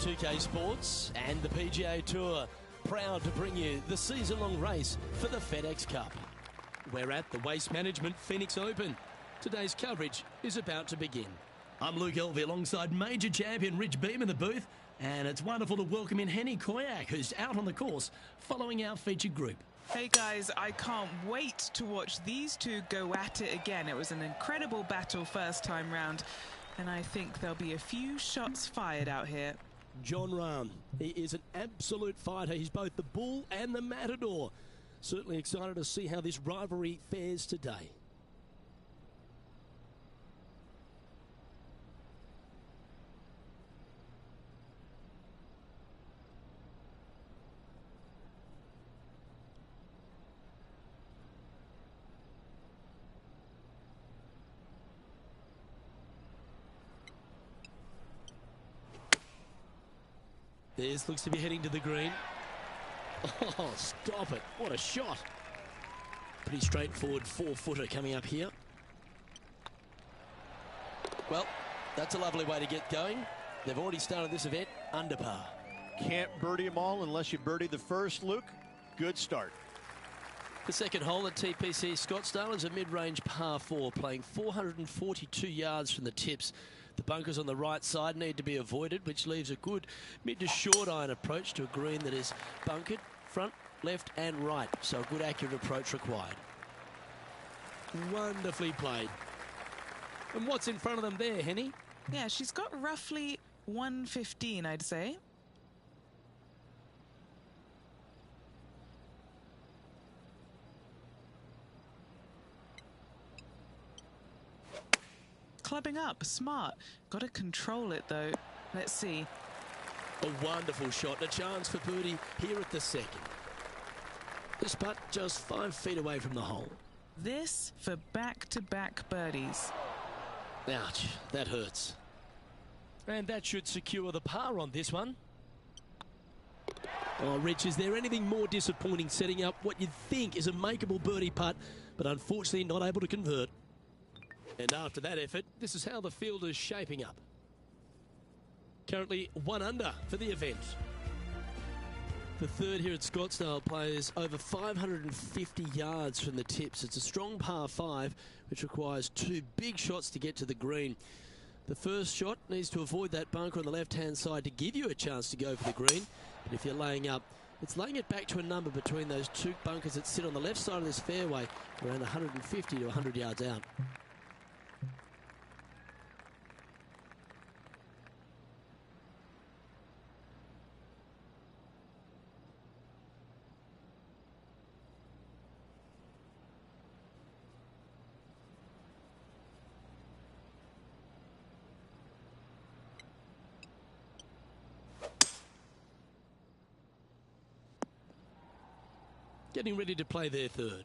2K Sports and the PGA Tour, proud to bring you the season-long race for the FedEx Cup. We're at the Waste Management Phoenix Open. Today's coverage is about to begin. I'm Luke Elvey alongside major champion Rich Beam in the booth, and it's wonderful to welcome in Henny Koyak, who's out on the course following our featured group. Hey guys, I can't wait to watch these two go at it again. It was an incredible battle first time round, and I think there'll be a few shots fired out here. Jon Rahm, he is an absolute fighter. He's both the bull and the matador. Certainly excited to see how this rivalry fares today. This looks to be heading to the green. Oh, stop it. What a shot. Pretty straightforward four-footer coming up here. Well, that's a lovely way to get going. They've already started this event under par. Can't birdie them all unless you birdie the first, Luke. Good start. The second hole at TPC Scottsdale is a mid-range par 4, playing 442 yards from the tips. The bunkers on the right side need to be avoided, which leaves a good mid to short iron approach to a green that is bunkered front, left and right. So a good accurate approach required. Wonderfully played. And what's in front of them there, Henny? Yeah, she's got roughly 115, I'd say. Clubbing up, smart. Got to control it though. Let's see. A wonderful shot, a chance for birdie here at the second. This putt just 5 feet away from the hole. This for back-to-back birdies. Ouch, that hurts. And that should secure the par on this one. Oh, Rich, is there anything more disappointing setting up what you'd think is a makeable birdie putt, but unfortunately not able to convert? And after that effort, this is how the field is shaping up. Currently 1 under for the event. The third here at Scottsdale plays over 550 yards from the tips. It's a strong par 5, which requires 2 big shots to get to the green. The first shot needs to avoid that bunker on the left-hand side to give you a chance to go for the green. But if you're laying up, it's laying it back to a number between those 2 bunkers that sit on the left side of this fairway, around 150 to 100 yards out. Getting ready to play their third.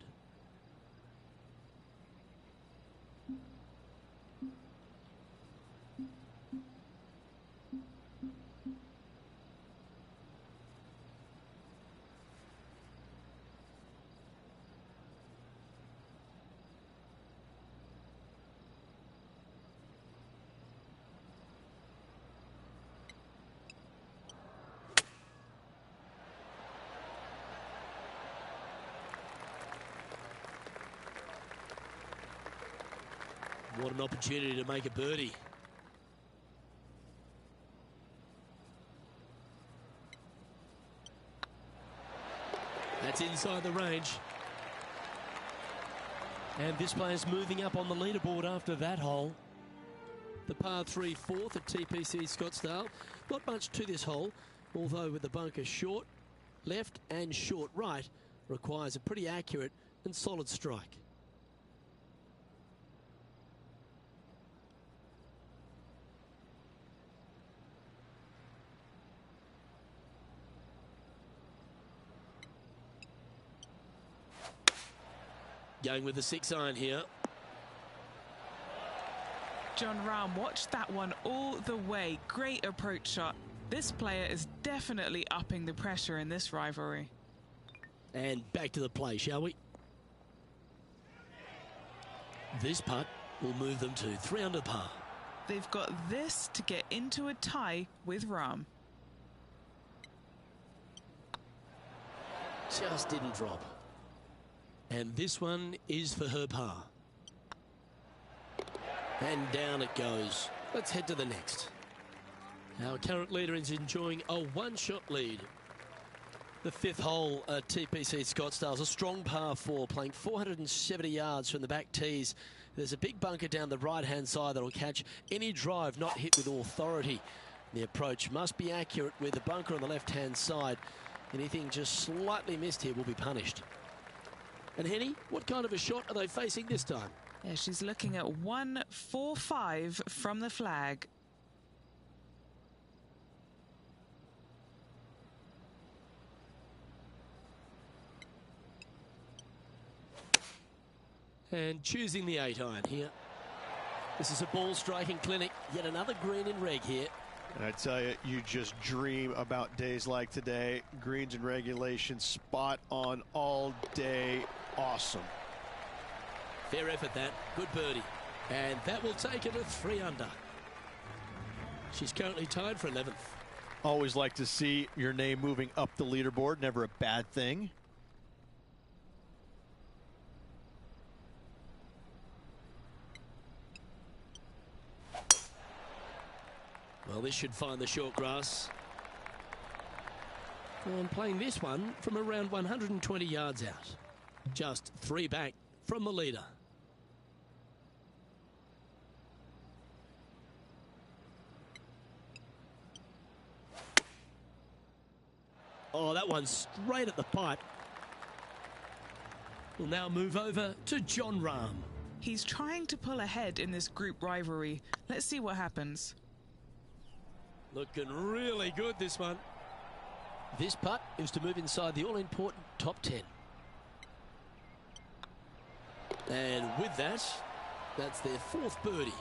What an opportunity to make a birdie. That's inside the range. And this player's moving up on the leaderboard after that hole. The par 3 fourth at TPC Scottsdale. Not much to this hole, although with the bunker short left and short right, requires a pretty accurate and solid strike. Going with the 6-iron here. Jon Rahm watched that one all the way. Great approach shot. This player is definitely upping the pressure in this rivalry. And back to the play, shall we? This putt will move them to 3 under par. They've got this to get into a tie with Rahm. just didn't drop. And this one is for her par. And down it goes. Let's head to the next. Our current leader is enjoying a one-shot lead. The fifth hole at TPC Scottsdale is a strong par 4, playing 470 yards from the back tees. There's a big bunker down the right-hand side that will catch any drive not hit with authority. The approach must be accurate with the bunker on the left-hand side. Anything just slightly missed here will be punished. And Henny, what kind of a shot are they facing this time? Yeah, she's looking at 145 from the flag. And choosing the 8-iron here. This is a ball striking clinic. Yet another green in reg here. And I tell you, you just dream about days like today. Greens and regulation, spot on all day. Awesome. Fair effort that. Good birdie. And that will take her to 3 under. She's currently tied for 11th. Always like to see your name moving up the leaderboard. Never a bad thing. Well, this should find the short grass. And playing this one from around 120 yards out. Just 3 back from the leader. Oh, that one's straight at the pipe. We'll now move over to Jon Rahm. He's trying to pull ahead in this group rivalry. Let's see what happens. Looking really good, this one. This putt is to move inside the all-important top 10. And with that, that's their 4th birdie.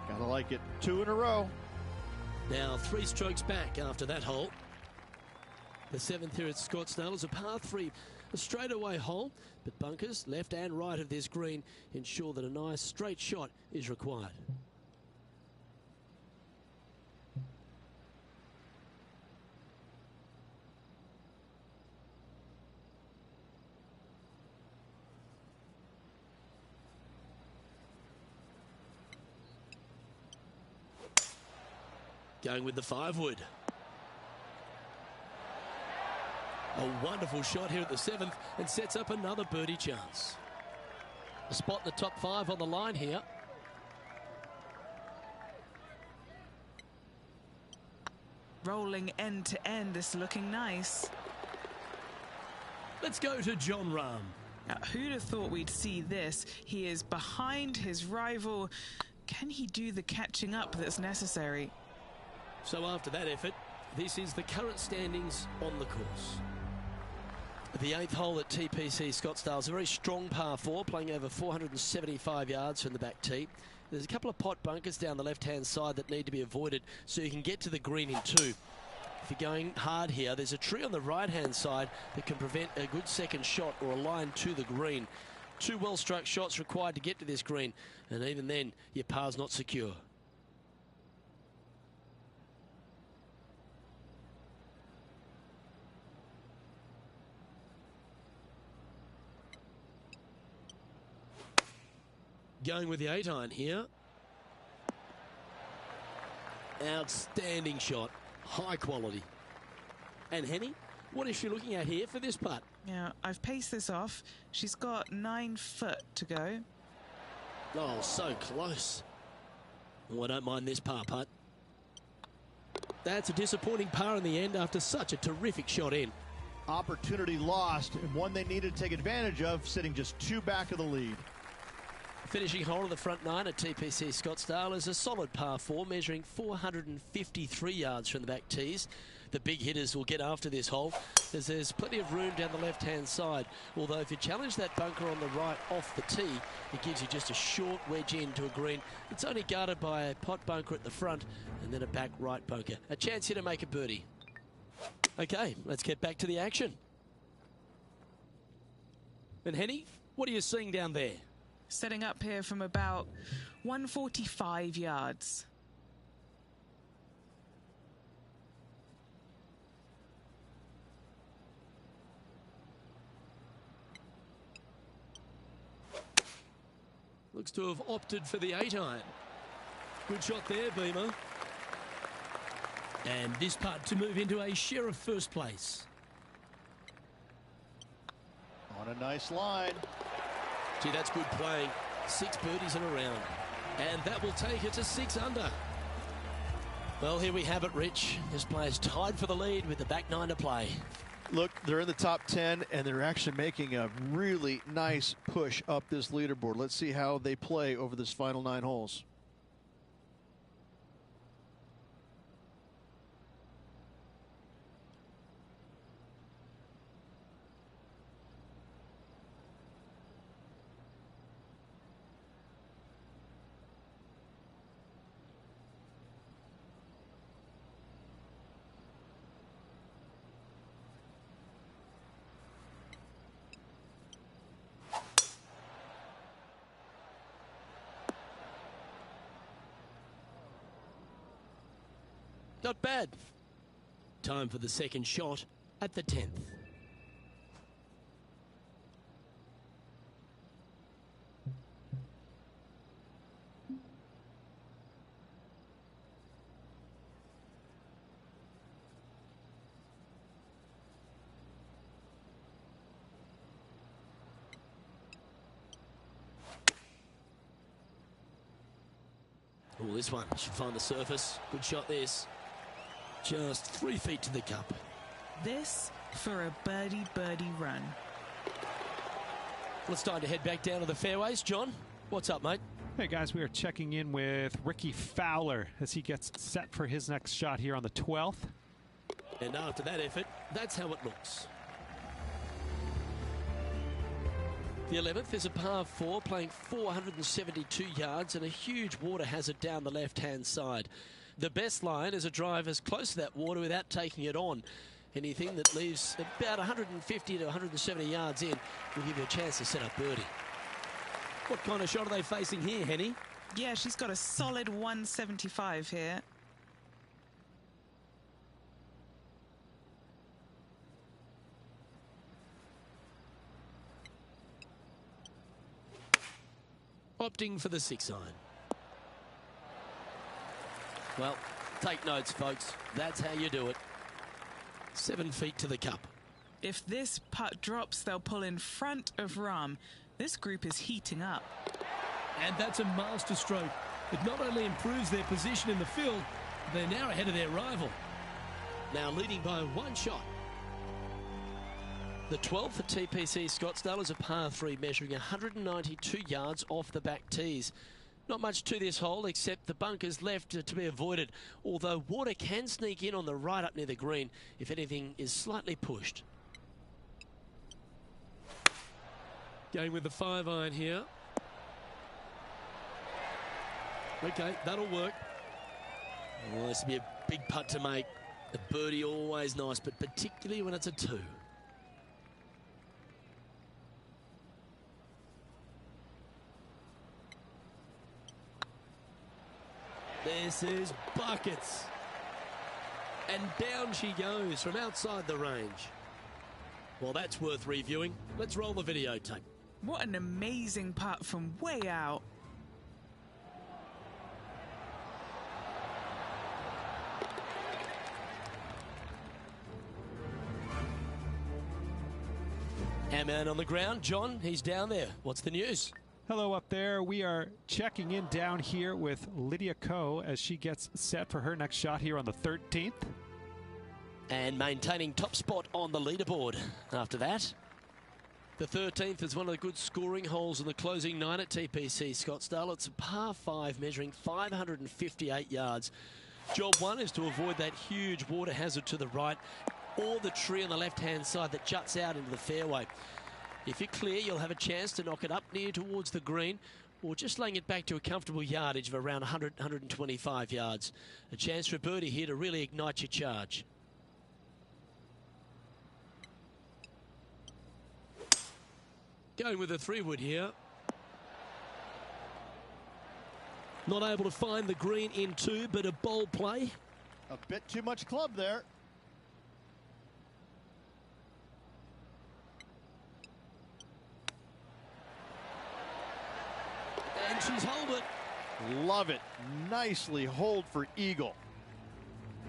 Gotta like it. 2 in a row. Now 3 strokes back after that hole. The 7th here at Scottsdale is a par 3, a straightaway hole, but bunkers left and right of this green ensure that a nice straight shot is required. Going with the 5-wood. A wonderful shot here at the 7th and sets up another birdie chance. A spot in the top 5 on the line here. Rolling end to end, this looking nice. Let's go to Jon Rahm. Now, who'd have thought we'd see this? He is behind his rival. Can he do the catching up that's necessary? So after that effort, this is the current standings on the course. The 8th hole at TPC Scottsdale is a very strong par 4, playing over 475 yards from the back tee. There's a couple of pot bunkers down the left-hand side that need to be avoided so you can get to the green in 2. If you're going hard here, there's a tree on the right-hand side that can prevent a good second shot or a line to the green. 2 well-struck shots required to get to this green, and even then, your par's not secure. Going with the 8-iron here. Outstanding shot. High quality. And Henny, what is she looking at here for this putt? Yeah, I've paced this off. She's got 9 foot to go. Oh, so close. Oh, I don't mind this par putt. That's a disappointing par in the end after such a terrific shot in. Opportunity lost, and one they needed to take advantage of, sitting just 2 back of the lead. Finishing hole of the front 9 at TPC Scottsdale is a solid par 4, measuring 453 yards from the back tees. The big hitters will get after this hole, as there's plenty of room down the left-hand side. Although if you challenge that bunker on the right off the tee, it gives you just a short wedge into a green. It's only guarded by a pot bunker at the front and then a back right bunker. A chance here to make a birdie. Okay, let's get back to the action. And Henny, what are you seeing down there? Setting up here from about 145 yards. Looks to have opted for the 8-iron. Good shot there, Beamer. And this putt to move into a share of first place. On a nice line. Gee, that's good playing. 6 birdies in a round. And that will take it to 6 under. Well, here we have it, Rich. This player's tied for the lead with the back 9 to play. Look, they're in the top 10, and they're actually making a really nice push up this leaderboard. Let's see how they play over this final 9 holes. Not bad. Time for the second shot at the 10th. Oh, this one should find the surface. Good shot, this. Just 3 feet to the cup. This for a birdie run. Well, it's time to head back down to the fairways. John, what's up, mate? Hey guys, we are checking in with Ricky Fowler as he gets set for his next shot here on the 12th. And after that effort, that's how it looks. The 11th is a par 4, playing 472 yards and a huge water hazard down the left-hand side. The best line is a drive as close to that water without taking it on. Anything that leaves about 150 to 170 yards in will give you a chance to set up birdie. What kind of shot are they facing here, Henny? Yeah, she's got a solid 175 here. Opting for the 6-iron. Well, take notes, folks. That's how you do it. 7 feet to the cup. If this putt drops, they'll pull in front of Rahm. This group is heating up. And that's a master stroke. It not only improves their position in the field, they're now ahead of their rival. Now leading by 1 shot. The 12th at TPC Scottsdale is a par 3 measuring 192 yards off the back tees. Not much to this hole except the bunkers left to be avoided, although water can sneak in on the right up near the green if anything is slightly pushed. Going with the 5-iron here. Okay, that'll work. Well, this will be a big putt to make. A birdie always nice, but particularly when it's a 2. This is buckets. And down she goes from outside the range. Well, that's worth reviewing. Let's roll the videotape. What an amazing putt from way out. Our man on the ground, John, he's down there. What's the news? Hello up there. We are checking in down here with Lydia Ko as she gets set for her next shot here on the 13th. And maintaining top spot on the leaderboard after that. The 13th is one of the good scoring holes in the closing 9 at TPC Scottsdale. It's a par 5 measuring 558 yards. Job 1 is to avoid that huge water hazard to the right or the tree on the left-hand side that juts out into the fairway. If you're clear, you'll have a chance to knock it up near towards the green or just laying it back to a comfortable yardage of around 100, 125 yards. A chance for a birdie here to really ignite your charge. Going with a 3-wood here. Not able to find the green in 2, but a bold play. A bit too much club there. And she's holed it. Love it. Nicely holed for eagle.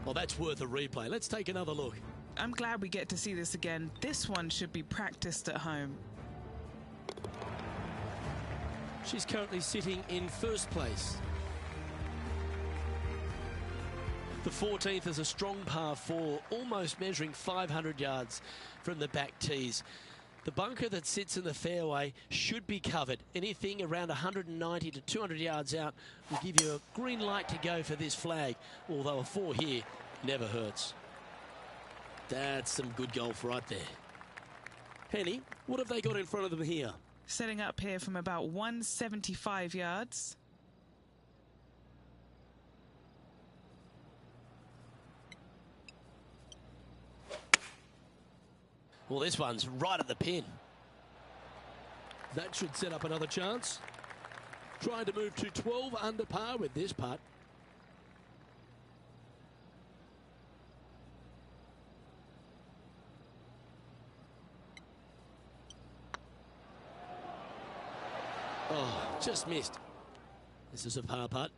Well, that's worth a replay. Let's take another look. I'm glad we get to see this again. This one should be practiced at home. She's currently sitting in first place. The 14th is a strong par 4, almost measuring 500 yards from the back tees. The bunker that sits in the fairway should be covered. Anything around 190 to 200 yards out will give you a green light to go for this flag, although a 4 here never hurts. That's some good golf right there. Henny, what have they got in front of them here? Setting up here from about 175 yards. Well, this one's right at the pin. That should set up another chance. Trying to move to 12 under par with this putt. Oh, just missed. This is a par putt.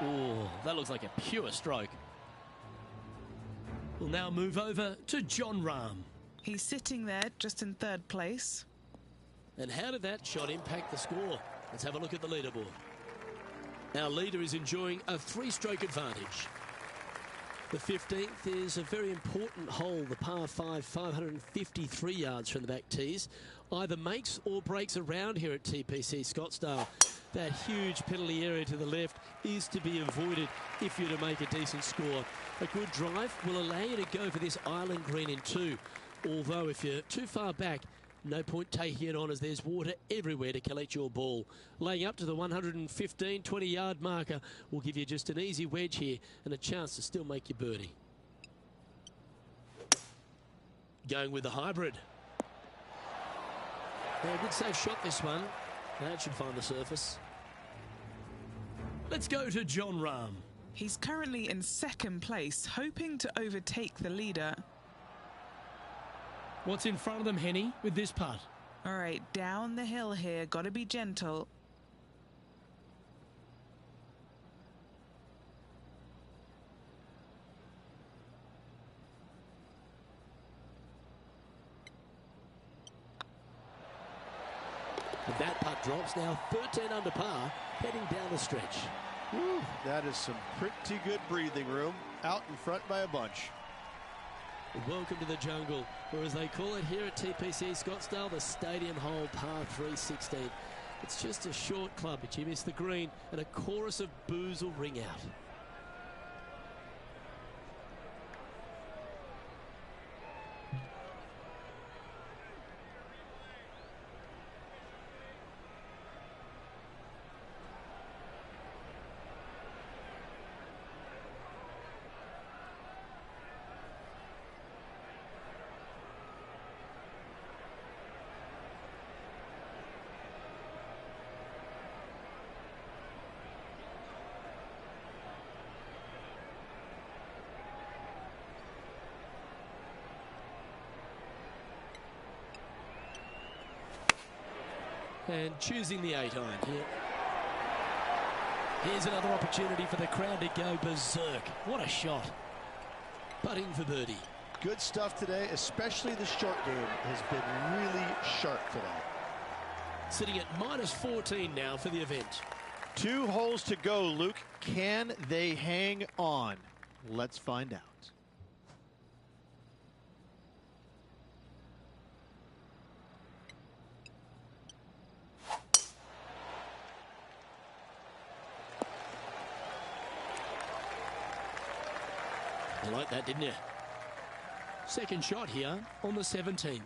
Oh, that looks like a pure stroke. We'll now move over to Jon Rahm. He's sitting there just in third place. And how did that shot impact the score? Let's have a look at the leaderboard. Our leader is enjoying a 3-stroke advantage. The 15th is a very important hole, the par 5, 553 yards from the back tees. Either makes or breaks around here at TPC Scottsdale. That huge penalty area to the left is to be avoided if you're to make a decent score. A good drive will allow you to go for this island green in 2. Although if you're too far back, no point taking it on as there's water everywhere to collect your ball. Laying up to the 115, 20-yard marker will give you just an easy wedge here and a chance to still make your birdie. Going with the hybrid. Yeah, good safe shot this one. That should find the surface. Let's go to Jon Rahm. He's currently in second place, hoping to overtake the leader. What's in front of them, Henny, with this putt? All right, down the hill here. Got to be gentle. And that putt drops now 13 under par, heading down the stretch. Woo, that is some pretty good breathing room. Out in front by a bunch. Welcome to the jungle, or as they call it here at TPC Scottsdale, the stadium hole par 316. It's just a short club, but you miss the green, and a chorus of boos will ring out. And choosing the 8-iron here. Here's another opportunity for the crowd to go berserk. What a shot. Putting for birdie. Good stuff today, especially the short game has been really sharp today. Sitting at -14 now for the event. 2 holes to go, Luke. Can they hang on? Let's find out. You like that, didn't you? Second shot here on the 17th.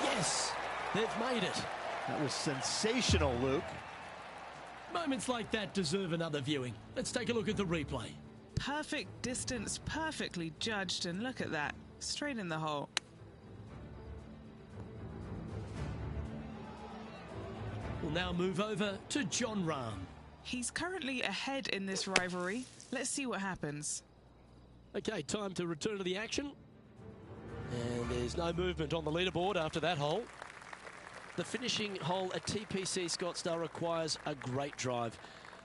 Yes, they've made it. That was sensational, Luke. Moments like that deserve another viewing. Let's take a look at the replay. Perfect distance, perfectly judged, and look at that. Straight in the hole. We'll now move over to John Rahm. He's currently ahead in this rivalry. Let's see what happens. Okay, time to return to the action. And there's no movement on the leaderboard after that hole. The finishing hole at TPC Scottsdale requires a great drive.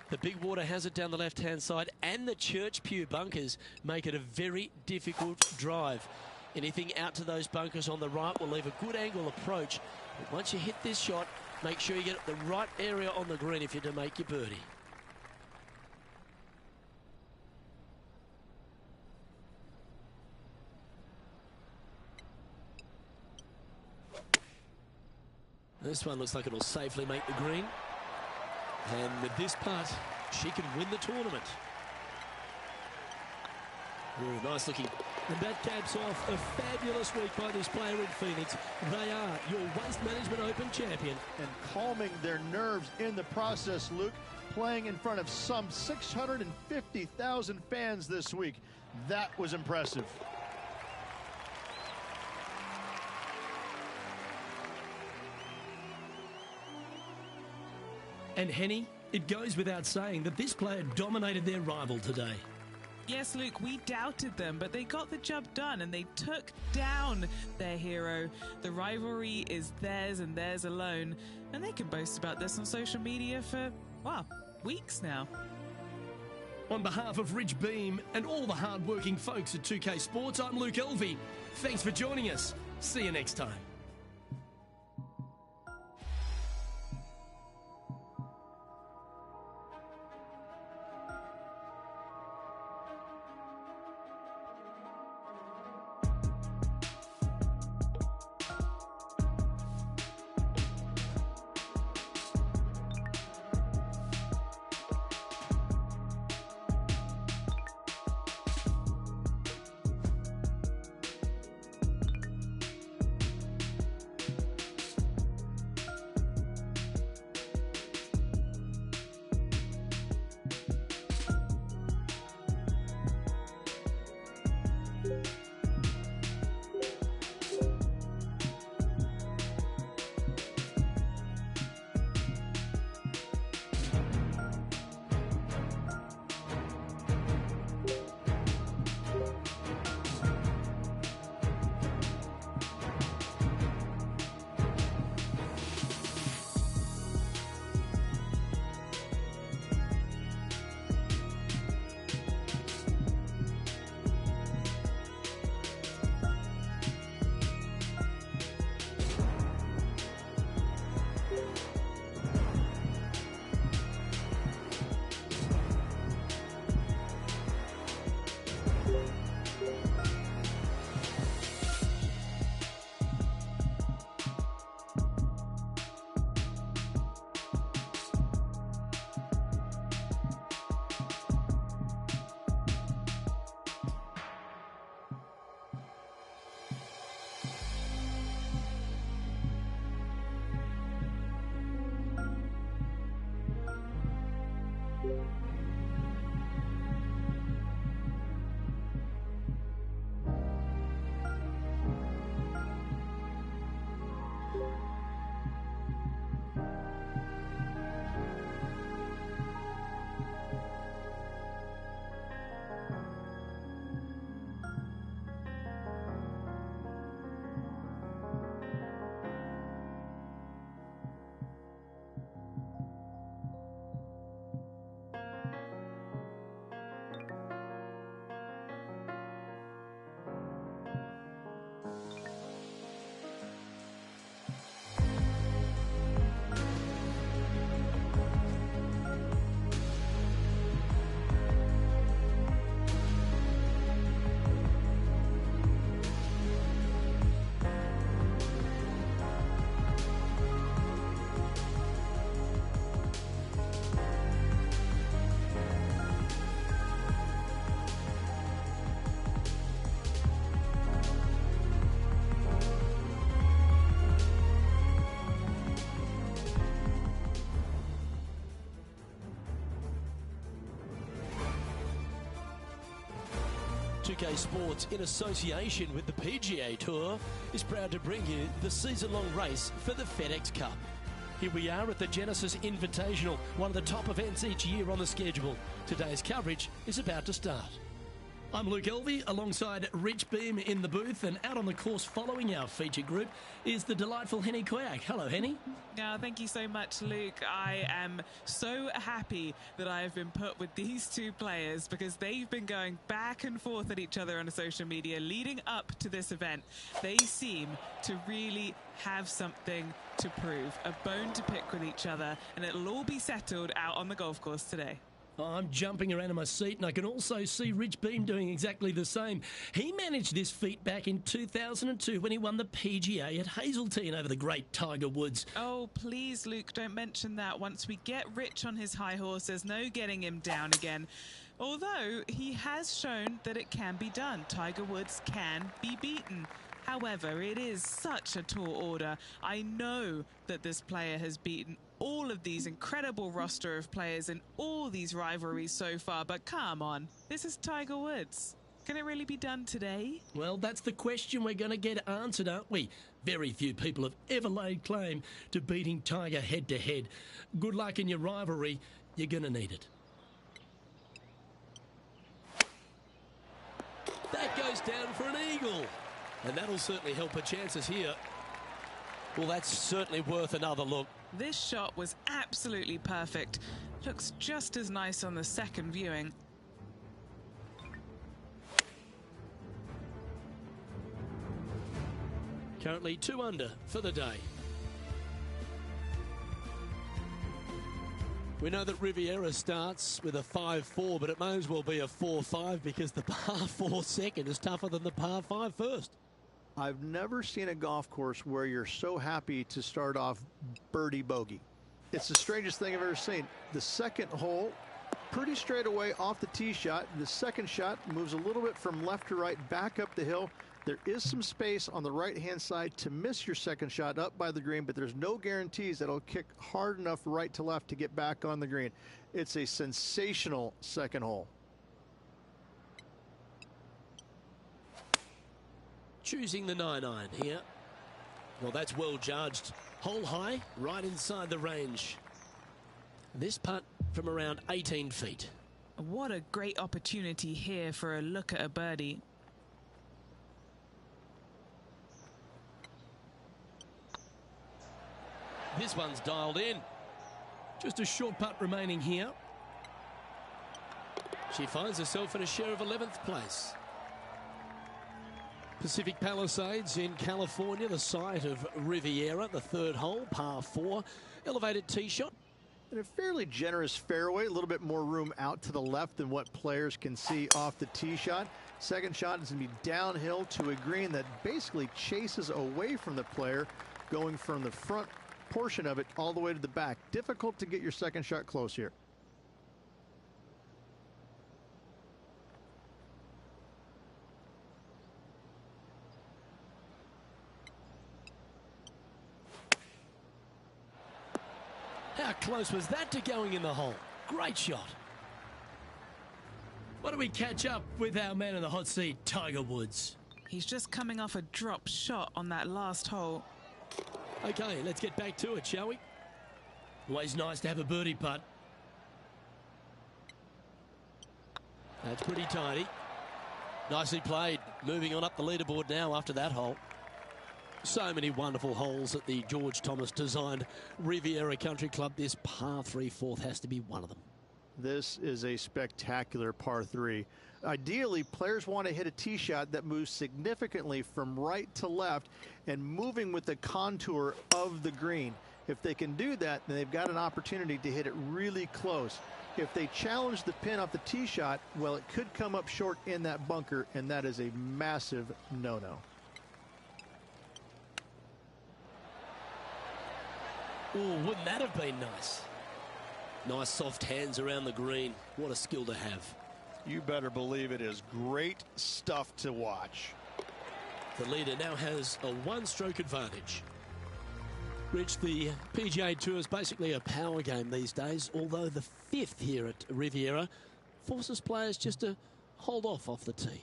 The big water hazard down the left-hand side and the Church Pew bunkers make it a very difficult drive. Anything out to those bunkers on the right will leave a good angle approach. But once you hit this shot, make sure you get the right area on the green if you're to make your birdie. This one looks like it'll safely make the green. And with this putt, she can win the tournament. Ooh, nice looking. And that caps off a fabulous week by this player in Phoenix. They are your Waste Management Open champion. And calming their nerves in the process, Luke, playing in front of some 650,000 fans this week. That was impressive. And Henny, it goes without saying that this player dominated their rival today. Yes, Luke, we doubted them, but they got the job done and they took down their hero. The rivalry is theirs and theirs alone, and they can boast about this on social media for, well, weeks now. On behalf of Rich Beam and all the hard-working folks at 2K Sports, I'm Luke Elvey. Thanks for joining us. See you next time. UK Sports, in association with the PGA Tour, is proud to bring you the season-long race for the FedEx Cup. Here we are at the Genesis Invitational, one of the top events each year on the schedule. Today's coverage is about to start. I'm Luke Elvey alongside Rich Beam in the booth, and out on the course following our feature group is the delightful Henny Koyak. Hello, Henny. Thank you so much, Luke. I am so happy that I have been put with these two players because they've been going back and forth at each other on social media leading up to this event. They seem to really have something to prove, a bone to pick with each other, and it'll all be settled out on the golf course today. I'm jumping around in my seat, and I can also see Rich Beam doing exactly the same. He managed this feat back in 2002 when he won the PGA at Hazeltine over the great Tiger Woods. Oh, please, Luke, don't mention that. Once we get Rich on his high horse, there's no getting him down again. Although he has shown that it can be done. Tiger Woods can be beaten. However, it is such a tall order. I know that this player has beaten all of these incredible roster of players in all these rivalries so far, but come on, this is Tiger Woods. Can it really be done today? Well, that's the question we're going to get answered, aren't we? Very few people have ever laid claim to beating Tiger head-to-head. Good luck in your rivalry. You're going to need it. That goes down for an eagle. And that'll certainly help her chances here. Well, that's certainly worth another look. This shot was absolutely perfect. Looks just as nice on the second viewing. Currently 2 under for the day. We know that Riviera starts with a 5-4, but it may as well be a 4-5 because the par 4 second is tougher than the par 5 first. I've never seen a golf course where you're so happy to start off birdie bogey. It's the strangest thing I've ever seen. The second hole, pretty straight away off the tee shot. The second shot moves a little bit from left to right, back up the hill. There is some space on the right-hand side to miss your second shot up by the green, but there's no guarantees that it'll kick hard enough right to left to get back on the green. It's a sensational second hole. Choosing the 9-iron here. Well, that's well judged. Hole high, right inside the range. This putt from around 18 feet. What a great opportunity here for a look at a birdie. This one's dialed in. Just a short putt remaining here. She finds herself in a share of 11th place. Pacific Palisades in California, the site of Riviera, the third hole, par 4, elevated tee shot. And a fairly generous fairway, a little bit more room out to the left than what players can see off the tee shot. Second shot is going to be downhill to a green that basically chases away from the player, going from the front portion of it all the way to the back. Difficult to get your second shot close here. How close was that to going in the hole? Great shot. Why don't we catch up with our man in the hot seat, Tiger Woods? He's just coming off a drop shot on that last hole. Okay, let's get back to it, shall we? Always nice to have a birdie putt. That's pretty tidy. Nicely played. Moving on up the leaderboard now after that hole. So many wonderful holes at the George Thomas designed Riviera Country Club. This par 3 fourth has to be one of them. This is a spectacular par 3. Ideally, players want to hit a tee shot that moves significantly from right to left and moving with the contour of the green. If they can do that, then they've got an opportunity to hit it really close. If they challenge the pin off the tee shot, well, it could come up short in that bunker, and that is a massive no-no. Oh, wouldn't that have been nice? Nice soft hands around the green. What a skill to have. You better believe it is great stuff to watch. The leader now has a one-stroke advantage. Rich, the PGA Tour is basically a power game these days, although the 5th here at Riviera forces players just to hold off the tee.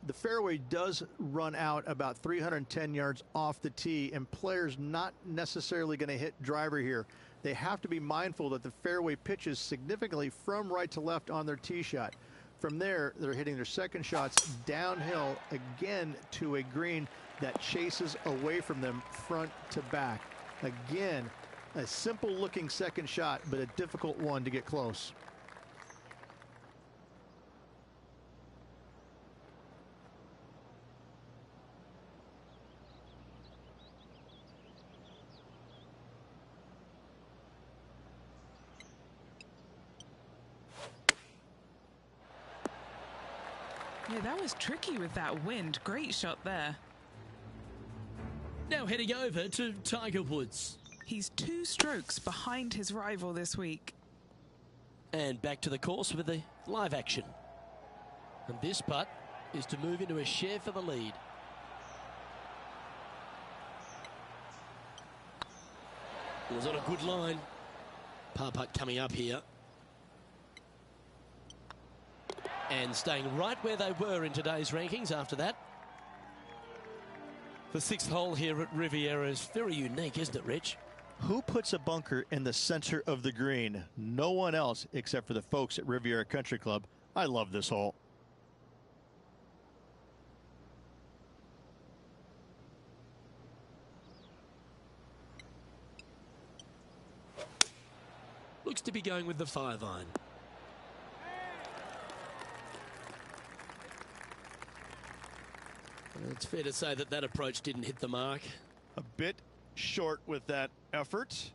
The fairway does run out about 310 yards off the tee, and players not necessarily going to hit driver here. They have to be mindful that the fairway pitches significantly from right to left on their tee shot. From there, they're hitting their second shots downhill again to a green that chases away from them front to back. Again, a simple looking second shot, but a difficult one to get close. Yeah, that was tricky with that wind. Great shot there. Now heading over to Tiger Woods. He's 2 strokes behind his rival this week. And back to the course with the live action. And this putt is to move into a share for the lead. It was on a good line. Par putt coming up here. And staying right where they were in today's rankings after that. The 6th hole here at Riviera is very unique, isn't it, Rich? Who puts a bunker in the center of the green? No one else except for the folks at Riviera Country Club. I love this hole. Looks to be going with the 5-iron. It's fair to say that that approach didn't hit the mark. A bit short with that effort.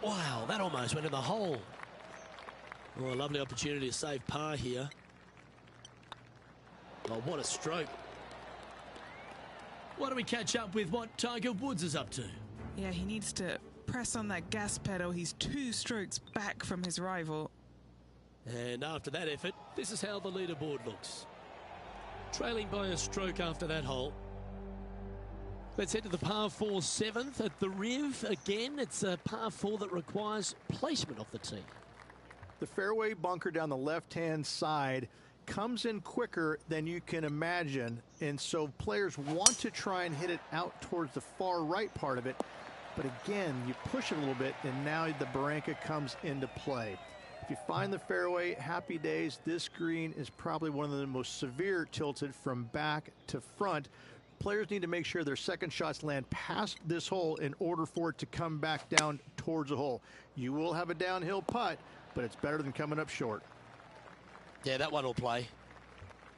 Wow, that almost went in the hole. Oh, a lovely opportunity to save par here. Oh, what a stroke. Why don't we catch up with what Tiger Woods is up to? Yeah, he needs to press on that gas pedal. He's 2 strokes back from his rival. And after that effort, this is how the leaderboard looks. Trailing by a stroke after that hole. Let's head to the par 4 7th at the Riv. Again, it's a par 4 that requires placement of the tee. The fairway bunker down the left-hand side comes in quicker than you can imagine, and so players want to try and hit it out towards the far right part of it. But again, you push it a little bit, and now the Barranca comes into play. If you find the fairway, happy days. This green is probably one of the most severe tilted from back to front. Players need to make sure their second shots land past this hole in order for it to come back down towards the hole. You will have a downhill putt, but it's better than coming up short. Yeah, that one will play.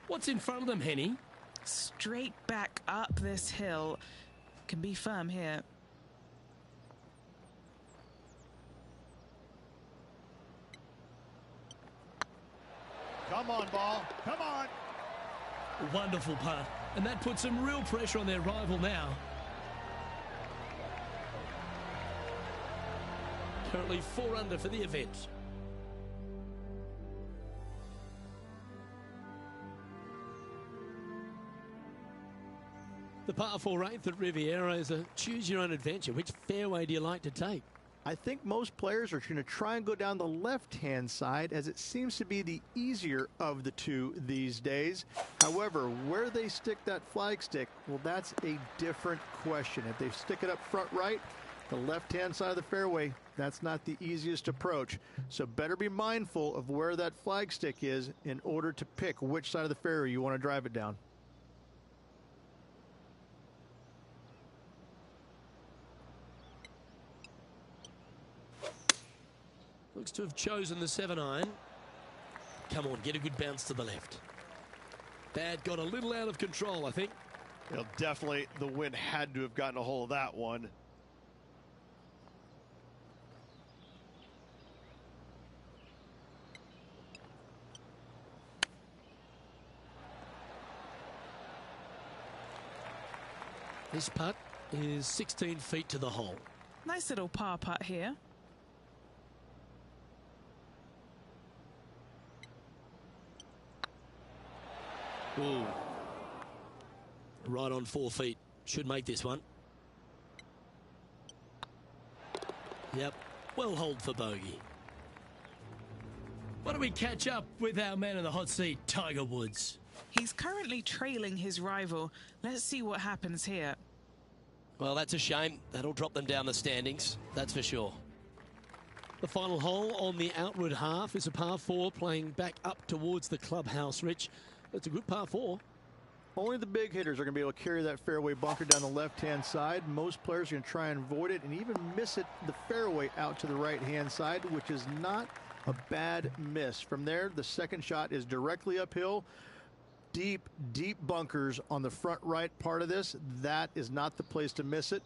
What's in front of them, Henny? Straight back up this hill. Can be firm here. Come on, ball. Come on. Wonderful putt. And that puts some real pressure on their rival now. Currently 4 under for the event. The par 4 8th at Riviera is a choose your own adventure. Which fairway do you like to take? I think most players are going to try and go down the left-hand side, as it seems to be the easier of the two these days. However, where they stick that flag stick, well, that's a different question. If they stick it up front right, the left-hand side of the fairway, that's not the easiest approach. So better be mindful of where that flag stick is in order to pick which side of the fairway you want to drive it down. Looks to have chosen the 7-iron. Come on, get a good bounce to the left. That got a little out of control, I think. Well, definitely the wind had to have gotten a hold of that one. This putt is 16 feet to the hole. Nice little par putt here. Ooh. Right on 4 feet. Should make this one. Yep, well hold for bogey. Why don't we catch up with our man in the hot seat, Tiger Woods? He's currently trailing his rival. Let's see what happens here. Well, that's a shame. That'll drop them down the standings, that's for sure. The final hole on the outward half is a par 4 playing back up towards the clubhouse, Rich. It's a good par 4. Only the big hitters are going to be able to carry that fairway bunker down the left-hand side. Most players are going to try and avoid it and even miss it the fairway out to the right-hand side, which is not a bad miss. From there, the second shot is directly uphill. Deep, deep bunkers on the front right part of this. That is not the place to miss it.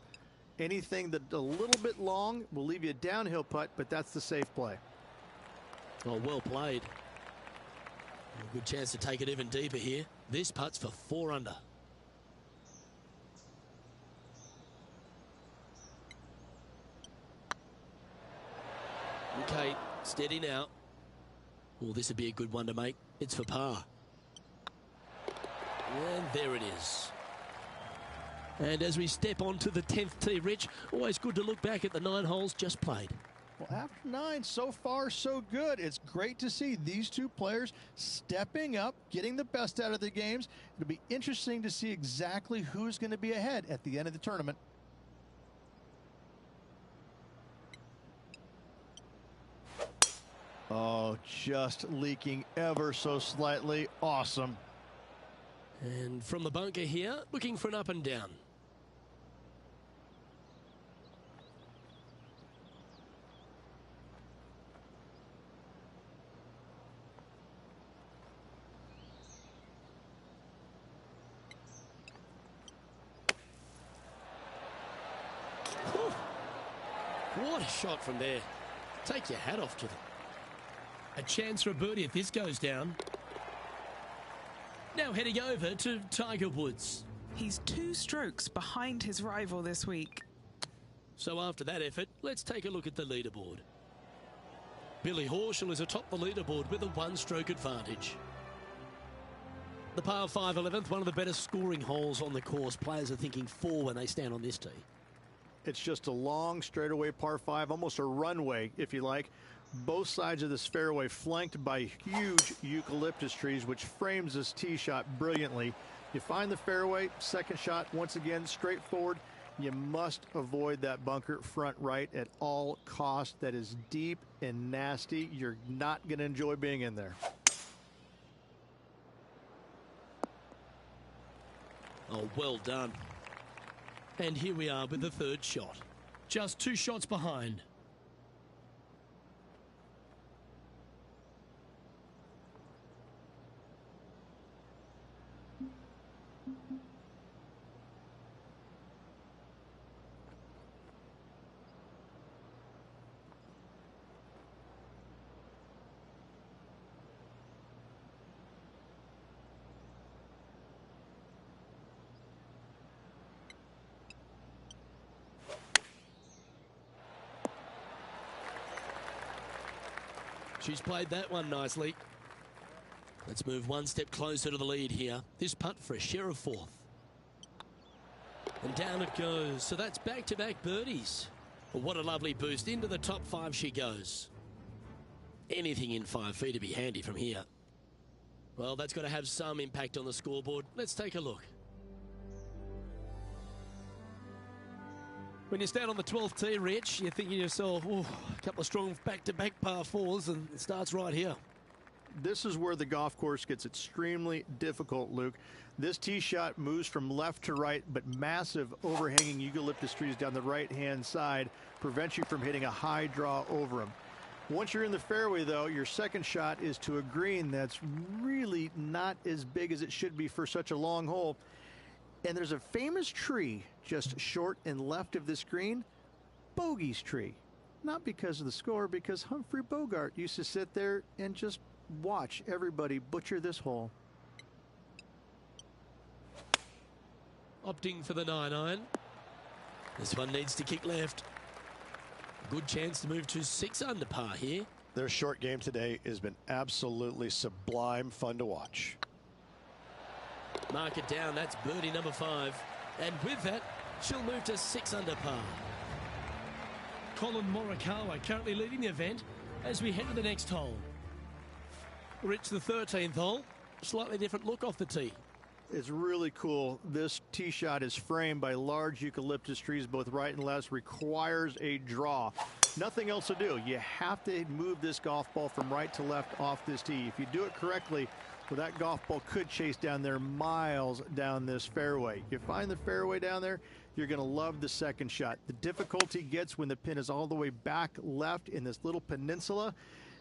Anything that a little bit long will leave you a downhill putt, but that's the safe play. Oh, well played. A good chance to take it even deeper here. This putt's for 4 under. Okay, steady now. Oh, this would be a good one to make. It's for par. And there it is. And as we step onto the 10th tee, Rich, always good to look back at the 9 holes just played. Well, after 9, so far so good. It's great to see these two players stepping up, getting the best out of their games. It'll be interesting to see exactly who's going to be ahead at the end of the tournament. Oh, just leaking ever so slightly. Awesome. And from the bunker here, looking for an up and down. What a shot from there. Take your hat off to them. A chance for a birdie if this goes down. Now heading over to Tiger Woods. He's 2 strokes behind his rival this week. So after that effort, let's take a look at the leaderboard. Billy Horschel is atop the leaderboard with a 1-stroke advantage. The par 5 11th, one of the better scoring holes on the course. Players are thinking 4 when they stand on this tee. It's just a long straightaway par 5, almost a runway, if you like. Both sides of this fairway flanked by huge eucalyptus trees, which frames this tee shot brilliantly. You find the fairway, second shot, once again, straightforward. You must avoid that bunker front right at all costs. That is deep and nasty. You're not going to enjoy being in there. Oh, well done. And here we are with the 3rd shot. Just 2 shots behind. She's played that one nicely. Let's move 1 step closer to the lead here. This putt for a share of 4th. And down it goes. So that's back-to-back birdies. Well, what a lovely boost. Into the top 5 she goes. Anything in 5 feet to be handy from here. Well, that's got to have some impact on the scoreboard. Let's take a look. When you stand on the 12th tee, Rich, you're thinking to yourself, oh, a couple of strong back-to-back par 4s, and it starts right here. This is where the golf course gets extremely difficult, Luke. This tee shot moves from left to right, but massive overhanging eucalyptus trees down the right-hand side prevent you from hitting a high draw over them. Once you're in the fairway, though, your second shot is to a green that's really not as big as it should be for such a long hole. And there's a famous tree just short and left of this green, Bogey's tree. Not because of the score, because Humphrey Bogart used to sit there and just watch everybody butcher this hole. Opting for the 9-iron. This one needs to kick left. Good chance to move to 6 under par here. Their short game today has been absolutely sublime fun to watch. Mark it down. That's birdie number 5. And with that, she'll move to 6 under par. Colin Morikawa currently leading the event as we head to the next hole. Rich, the 13th hole, slightly different look off the tee. It's really cool. This tee shot is framed by large eucalyptus trees, both right and left, requires a draw. Nothing else to do. You have to move this golf ball from right to left off this tee. If you do it correctly, well, that golf ball could chase down there miles down this fairway. You find the fairway down there, you're going to love the second shot. The difficulty gets when the pin is all the way back left in this little peninsula.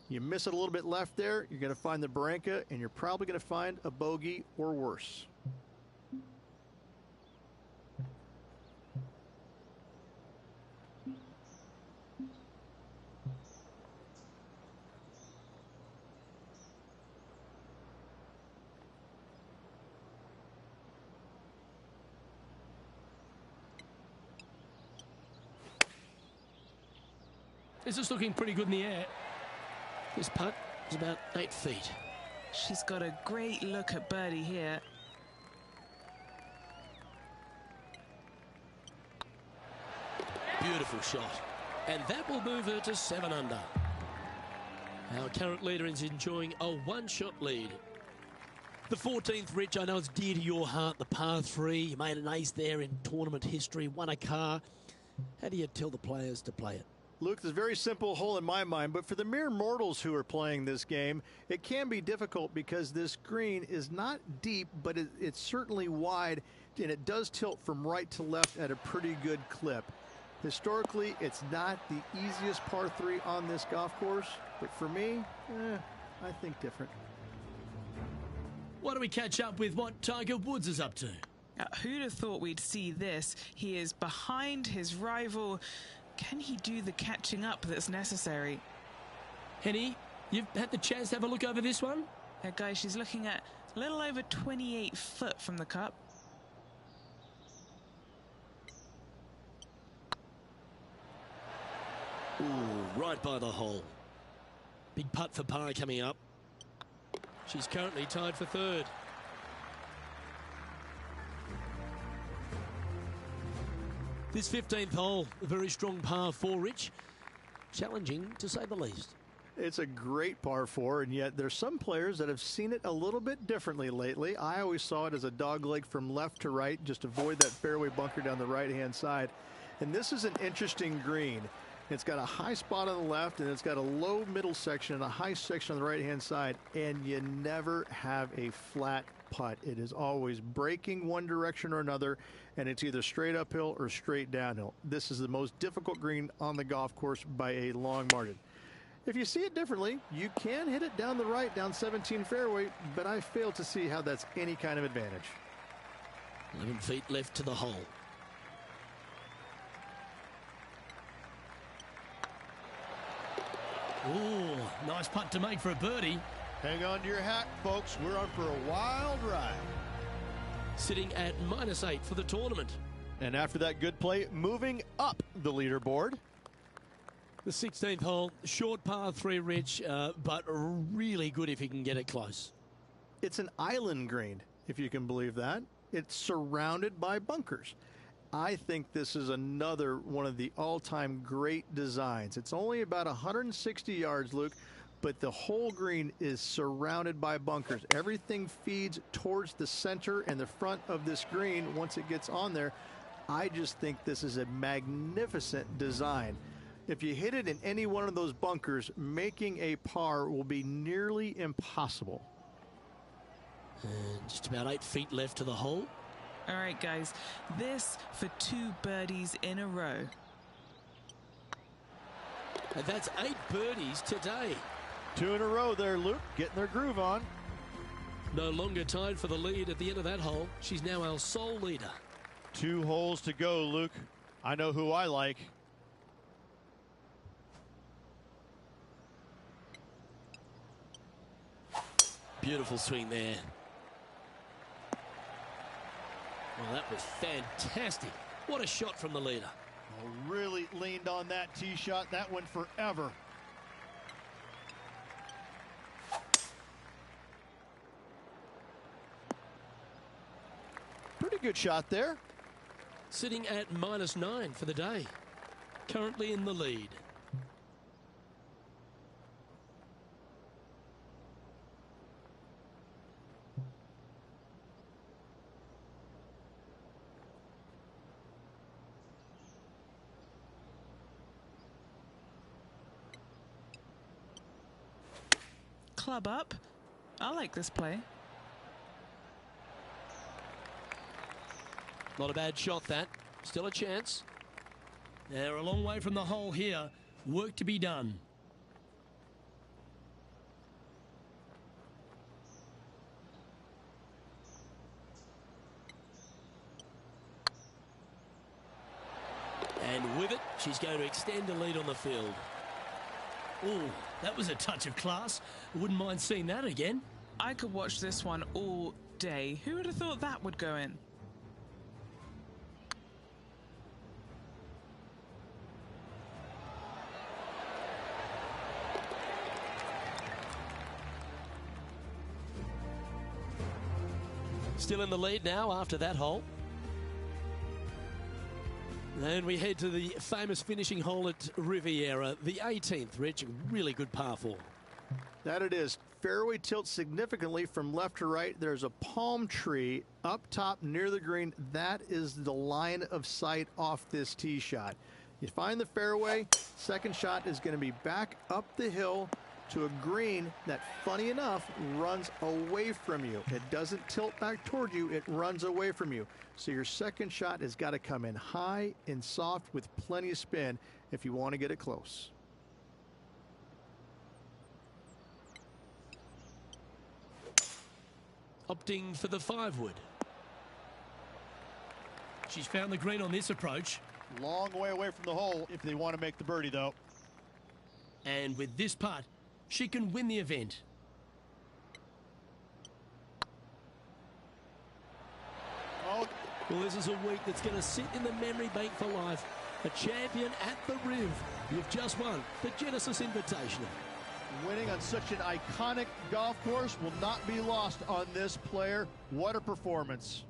You miss it a little bit left there, you're going to find the barranca, and you're probably going to find a bogey or worse. This is looking pretty good in the air. This putt is about 8 feet. She's got a great look at birdie here. Beautiful shot. And that will move her to 7 under. Our current leader is enjoying a one-shot lead. The 14th, Rich, I know it's dear to your heart, the par 3. You made an ace there in tournament history, won a car. How do you tell the players to play it? Luke, it's a very simple hole in my mind, but for the mere mortals who are playing this game, it can be difficult because this green is not deep, but it's certainly wide, and it does tilt from right to left at a pretty good clip. Historically, it's not the easiest par 3 on this golf course, but for me, I think different. Why don't we catch up with what Tiger Woods is up to? Who'd have thought we'd see this? He is behind his rival. Can he do the catching up that's necessary? Henny, you've had the chance to have a look over this one? Guys, she's looking at a little over 28 foot from the cup. Ooh, right by the hole. Big putt for par coming up. She's currently tied for 3rd. This 15th hole, a very strong par 4, Rich. Challenging, to say the least. It's a great par 4, and yet there's some players that have seen it a little bit differently lately. I always saw it as a dog leg from left to right, just avoid that fairway bunker down the right-hand side. And this is an interesting green. It's got a high spot on the left, and it's got a low middle section and a high section on the right-hand side, and you never have a flat putt. It is always breaking one direction or another, and it's either straight uphill or straight downhill. This is the most difficult green on the golf course by a long margin. If you see it differently, you can hit it down the right, down 17 fairway, but I fail to see how that's any kind of advantage. 11 feet left to the hole. Ooh, nice putt to make for a birdie. Hang on to your hat, folks. We're on for a wild ride. Sitting at -8 for the tournament. And after that good play, moving up the leaderboard. The 16th hole, short par 3, Rich, but really good if he can get it close. It's an island green, if you can believe that. It's surrounded by bunkers. I think this is another one of the all-time great designs. It's only about 160 yards, Luke, but the whole green is surrounded by bunkers. Everything feeds towards the center and the front of this green once it gets on there. I just think this is a magnificent design. If you hit it in any one of those bunkers, making a par will be nearly impossible. And just about 8 feet left to the hole. All right, guys, this for 2 birdies in a row. And that's 8 birdies today. 2 in a row there, Luke, getting their groove on. No longer tied for the lead at the end of that hole. She's now our sole leader. 2 holes to go, Luke. I know who I like. Beautiful swing there. Well, that was fantastic. What a shot from the leader. Oh, really leaned on that tee shot. That went forever. Pretty good shot there. Sitting at -9 for the day. currently in the lead. Club up. I like this play. Not a bad shot, that. Still a chance. They're a long way from the hole here. Work to be done. And with it, she's going to extend the lead on the field. Oh, that was a touch of class. Wouldn't mind seeing that again. I could watch this one all day. Who would have thought that would go in? Still in the lead now after that hole. And we head to the famous finishing hole at Riviera, the 18th, Rich. Really good par 4. That it is. Fairway tilts significantly from left to right. There's a palm tree up top near the green. That is the line of sight off this tee shot. You find the fairway, second shot is going to be back up the hill to a green that, funny enough, runs away from you. It doesn't tilt back toward you, it runs away from you. So your second shot has got to come in high and soft with plenty of spin if you want to get it close. Opting for the 5-wood. She's found the green on this approach. Long way away from the hole if they want to make the birdie, though. And with this putt, she can win the event. Oh. Well, this is a week that's going to sit in the memory bank for life. A champion at the Riv. You've just won the Genesis Invitational. Winning on such an iconic golf course will not be lost on this player. What a performance.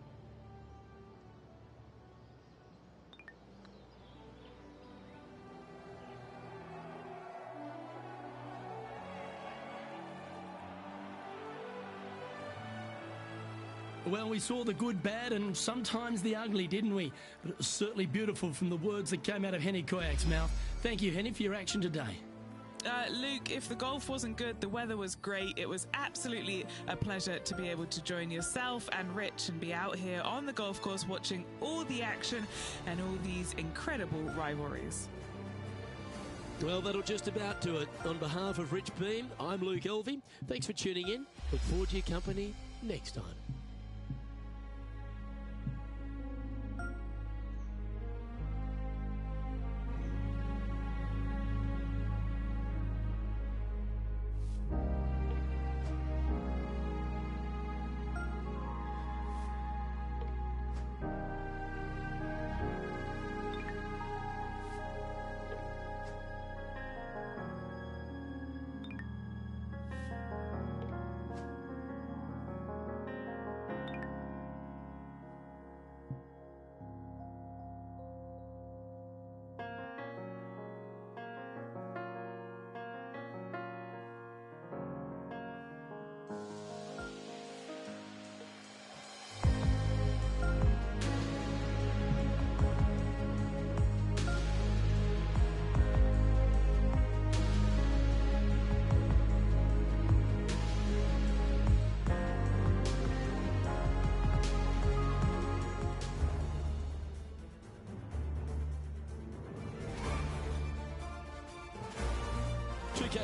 Well, we saw the good, bad, and sometimes the ugly, didn't we? But it was certainly beautiful from the words that came out of Henny Koyak's mouth. Thank you, Henny, for your action today. Luke, if the golf wasn't good, the weather was great. It was absolutely a pleasure to be able to join yourself and Rich and be out here on the golf course watching all the action and all these incredible rivalries. Well, that'll just about do it. On behalf of Rich Beam, I'm Luke Elvey. Thanks for tuning in. Look forward to your company next time.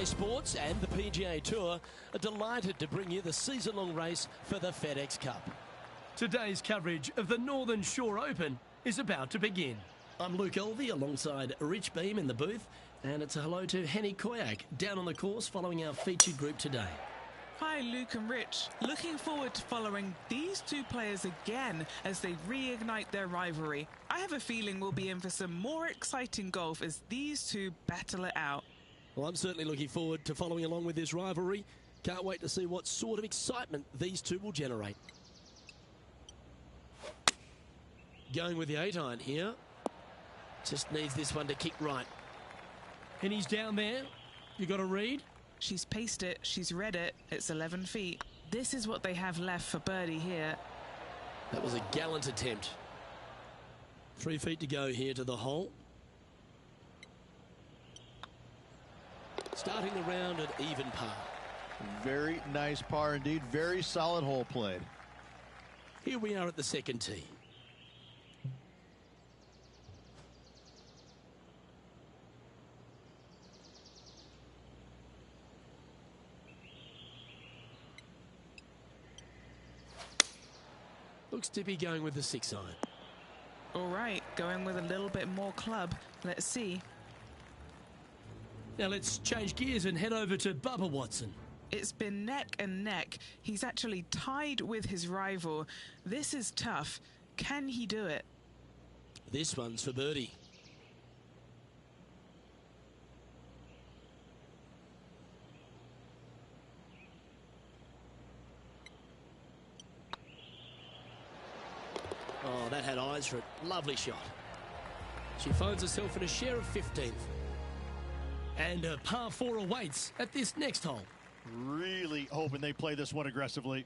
Sports and the PGA Tour are delighted to bring you the season-long race for the FedEx Cup. Today's coverage of the Northern Shore Open is about to begin. I'm Luke Elvey alongside Rich Beam in the booth, and it's a hello to Henny Koyak down on the course following our featured group today. Hi, Luke and Rich. Looking forward to following these two players again as they reignite their rivalry. I have a feeling we'll be in for some more exciting golf as these two battle it out. Well, I'm certainly looking forward to following along with this rivalry. Can't wait to see what sort of excitement these two will generate. Going with the 8-iron here. Just needs this one to kick right. And he's down there. You got to read. She's paced it. She's read it. It's 11 feet. This is what they have left for birdie here. That was a gallant attempt. 3 feet to go here to the hole. Starting the round at even par. Very nice par indeed. Very solid hole played. Here we are at the second tee. Looks to be going with the 6-iron. All right, going with a little bit more club. Let's see. Now let's change gears and head over to Bubba Watson. It's been neck and neck. He's actually tied with his rival. This is tough. Can he do it? This one's for birdie. Oh, that had eyes for it. Lovely shot. She finds herself in a share of 15th. And a par 4 awaits at this next hole. Really hoping they play this one aggressively.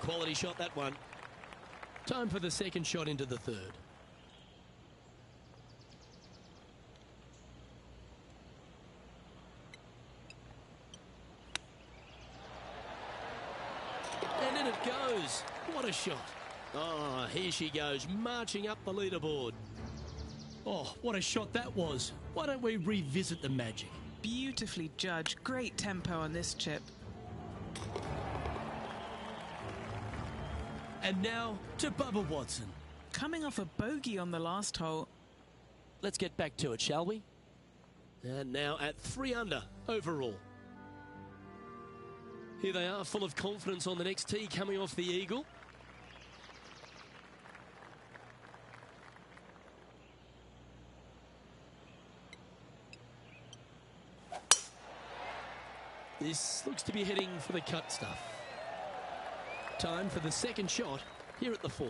Quality shot, that one. Time for the second shot into the third. And in it goes. What a shot. Oh, here she goes, marching up the leaderboard. Oh, what a shot that was. Why don't we revisit the magic? Beautifully judged. Great tempo on this chip. And now to Bubba Watson. Coming off a bogey on the last hole. Let's get back to it, shall we? And now at 3 under overall. Here they are, full of confidence on the next tee, coming off the eagle. This looks to be heading for the cut stuff. Time for the second shot here at the 4.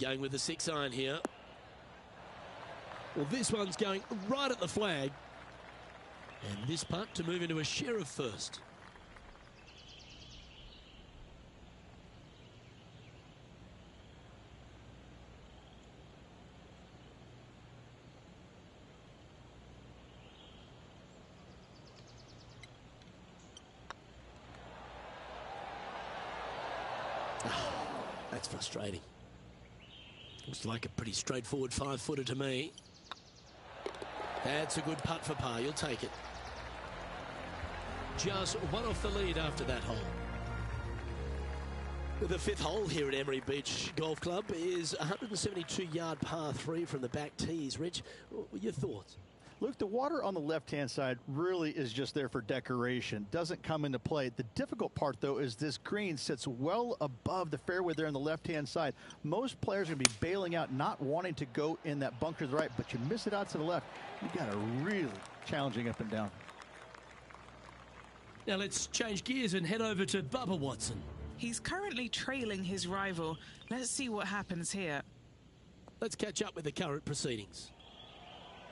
Going with the 6-iron here. Well, this one's going right at the flag. And this putt to move into a share of first. That's frustrating. Looks like a pretty straightforward 5-footer to me. That's a good putt for par. You'll take it. Just one off the lead after that hole. The 5th hole here at Emery Beach Golf Club is a 172-yard par 3 from the back tees. Rich, your thoughts? Look, the water on the left-hand side really is just there for decoration. Doesn't come into play. The difficult part, though, is this green sits well above the fairway there on the left-hand side. Most players are going to be bailing out, not wanting to go in that bunker to the right, but you miss it out to the left. You got a really challenging up and down. Now let's change gears and head over to Bubba Watson. He's currently trailing his rival. Let's see what happens here. Let's catch up with the current proceedings.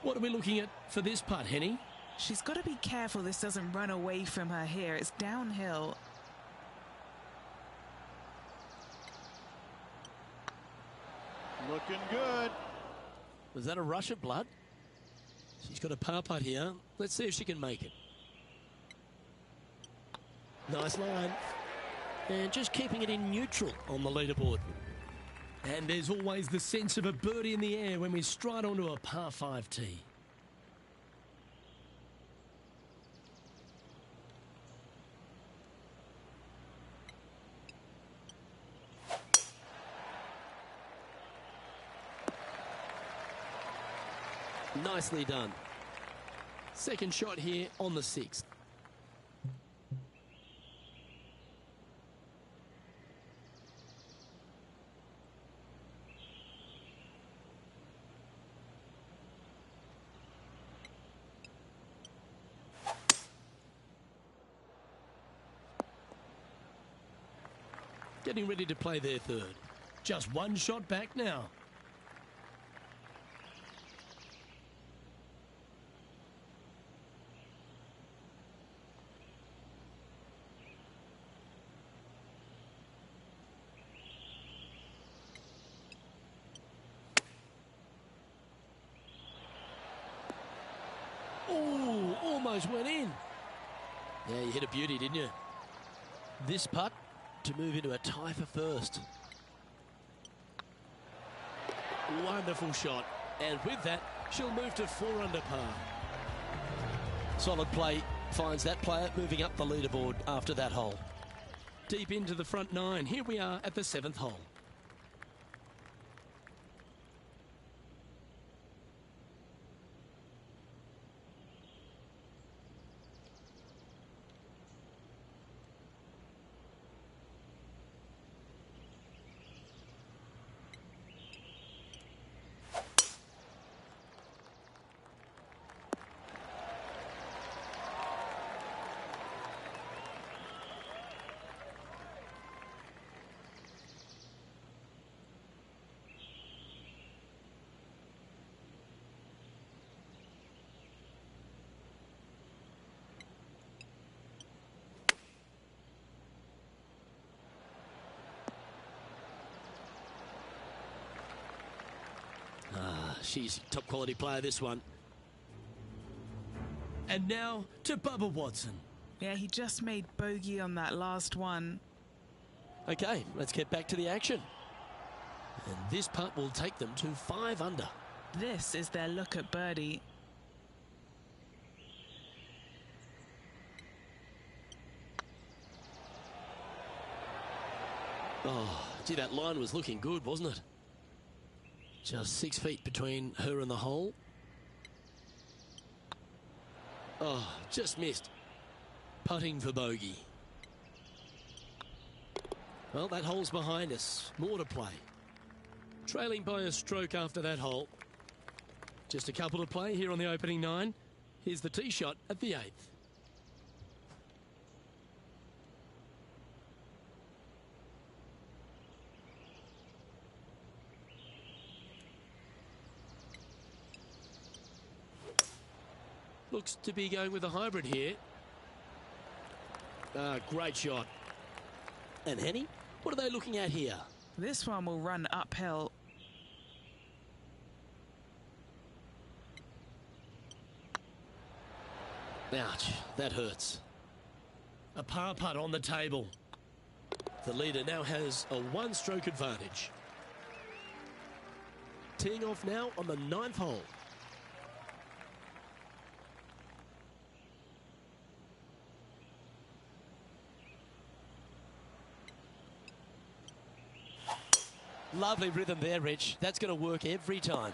What are we looking at for this putt, Henny? She's got to be careful this doesn't run away from her here. It's downhill. Looking good. Was that a rush of blood? She's got a par putt here. Let's see if she can make it. Nice line. And just keeping it in neutral on the leaderboard. And there's always the sense of a birdie in the air when we stride onto a par 5 tee. Nicely done. Second shot here on the 6th. Getting ready to play their third. Just one shot back now. Oh, almost went in. Yeah, you hit a beauty, didn't you? This putt to move into a tie for first. Wonderful shot. And with that, she'll move to 4 under par. Solid play finds that player moving up the leaderboard after that hole. Deep into the front 9. Here we are at the 7th hole. She's a top quality player, this one. And now to Bubba Watson. Yeah, he just made bogey on that last one. Okay, let's get back to the action. And this putt will take them to 5 under. This is their look at birdie. Oh, gee, that line was looking good, wasn't it? Just 6 feet between her and the hole. Oh, just missed. Putting for bogey. Well, that hole's behind us. More to play. Trailing by a stroke after that hole. Just a couple to play here on the opening 9. Here's the tee shot at the 8th. Looks to be going with a hybrid here. Great shot. And Henny, what are they looking at here? This one will run uphill. Ouch, that hurts. A par putt on the table. The leader now has a 1-stroke advantage. Teeing off now on the 9th hole. Lovely rhythm there, Rich. That's going to work every time.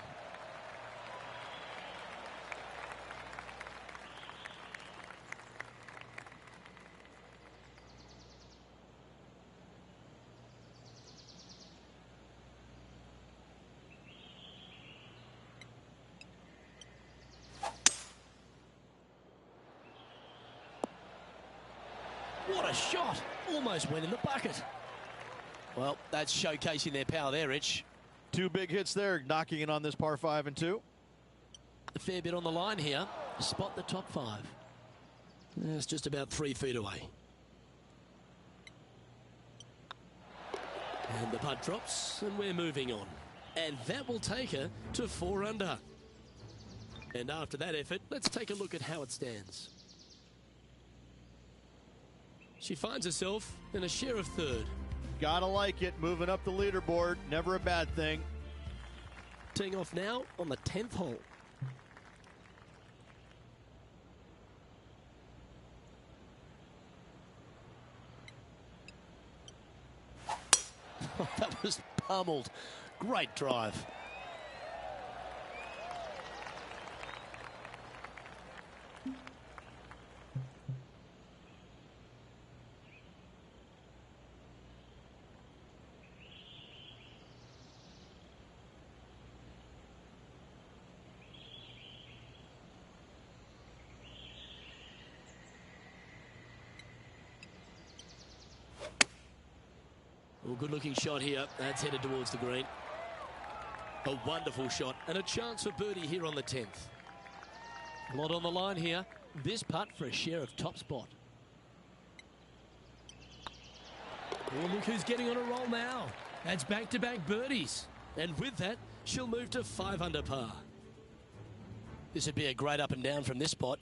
What a shot! Almost went in the bucket. Well, that's showcasing their power there, Rich. 2 big hits there, knocking in on this par 5 and 2. A fair bit on the line here. Spot the top 5. It's just about 3 feet away. And the putt drops, and we're moving on. And that will take her to 4 under. And after that effort, let's take a look at how it stands. She finds herself in a share of 3rd. Gotta like it, moving up the leaderboard, never a bad thing. Teeing off now on the 10th hole. That was pummeled. Great drive. Well, good-looking shot here. That's headed towards the green. A wonderful shot and a chance for birdie here on the 10th. A lot on the line here. This putt for a share of top spot. Oh, look who's getting on a roll now. That's back-to-back birdies. And with that, she'll move to 5 under par. This would be a great up and down from this spot.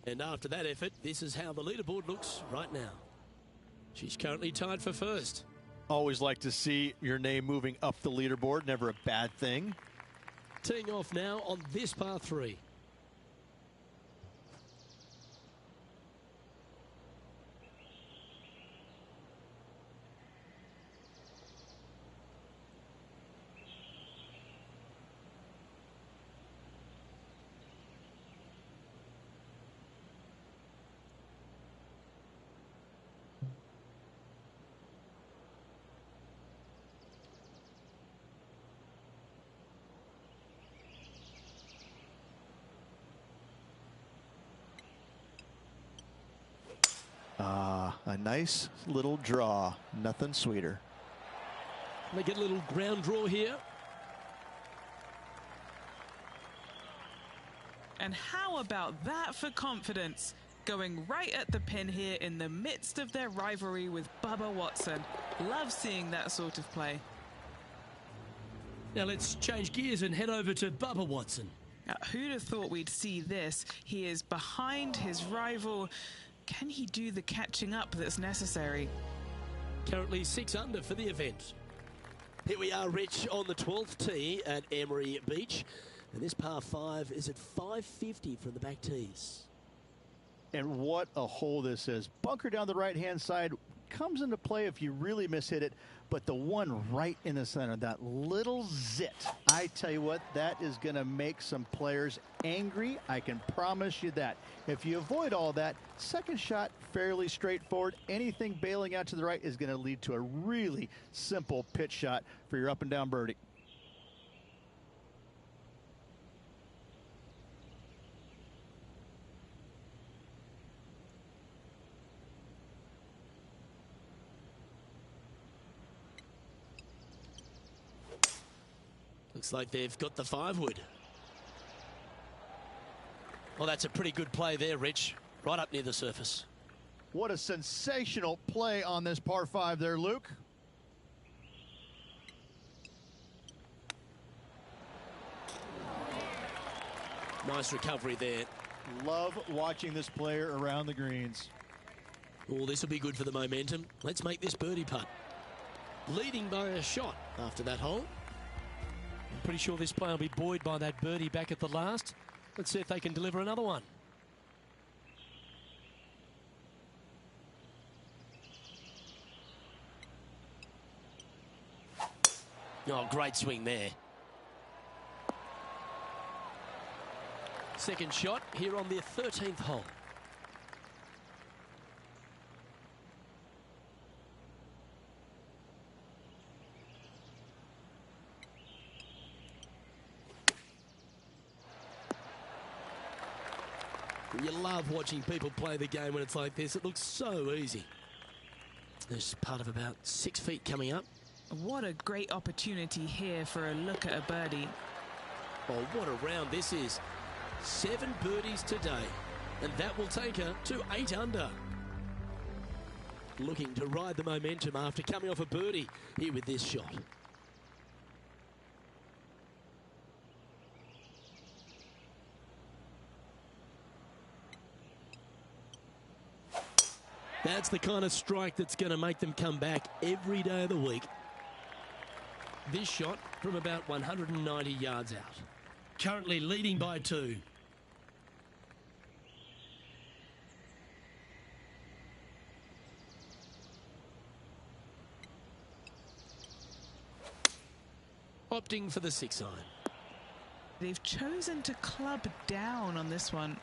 And after that effort, this is how the leaderboard looks right now. She's currently tied for first. Always like to see your name moving up the leaderboard. Never a bad thing. Teeing off now on this par 3. A nice little draw. Nothing sweeter. They get a little ground draw here. And how about that for confidence? Going right at the pin here in the midst of their rivalry with Bubba Watson. Love seeing that sort of play. Now let's change gears and head over to Bubba Watson. Who'd have thought we'd see this? He is behind his rival. Can he do the catching up that's necessary? Currently 6 under for the event. Here we are, Rich, on the 12th tee at Emery Beach. And this par 5 is at 550 from the back tees. And what a hole this is. Bunker down the right-hand side comes into play if you really mishit it. But the one right in the center, that little zit, I tell you what, that is going to make some players angry. I can promise you that. If you avoid all that, second shot, fairly straightforward. Anything bailing out to the right is going to lead to a really simple pitch shot for your up and down birdie. Looks like they've got the 5-wood. Well, that's a pretty good play there, Rich. Right up near the surface. What a sensational play on this par 5 there, Luke. Nice recovery there. Love watching this player around the greens. Oh, this will be good for the momentum. Let's make this birdie putt. Leading by a shot after that hole. I'm pretty sure this player will be buoyed by that birdie back at the last. Let's see if they can deliver another one. Oh, great swing there. Second shot here on the 13th hole. You love watching people play the game when it's like this. It looks so easy. There's part of about 6 feet coming up. What a great opportunity here for a look at a birdie. Oh, what a round this is. 7 birdies today, and that will take her to 8 under. Looking to ride the momentum after coming off a birdie here with this shot. That's the kind of strike that's going to make them come back every day of the week. This shot from about 190 yards out. Currently leading by 2. Opting for the 6 iron. They've chosen to club down on this one.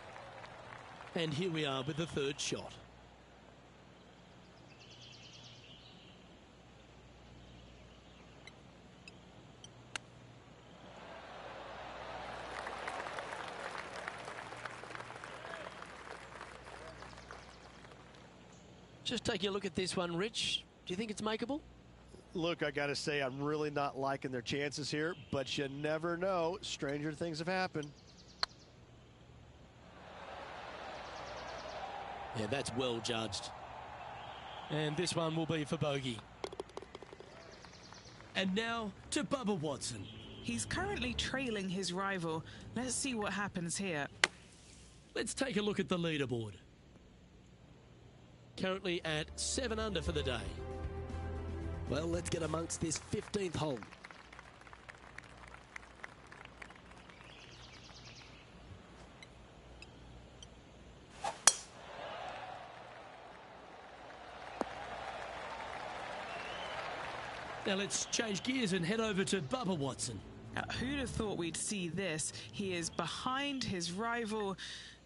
And here we are with the 3rd shot. Just taking a look at this one, Rich. Do you think it's makeable? Look, I got to say, I'm really not liking their chances here, but you never know. Stranger things have happened. Yeah, that's well judged. And this one will be for bogey. And now to Bubba Watson. He's currently trailing his rival. Let's see what happens here. Let's take a look at the leaderboard. Currently at 7 under for the day. Well, let's get amongst this 15th hole. Now let's change gears and head over to Bubba Watson. Who'd have thought we'd see this? He is behind his rival.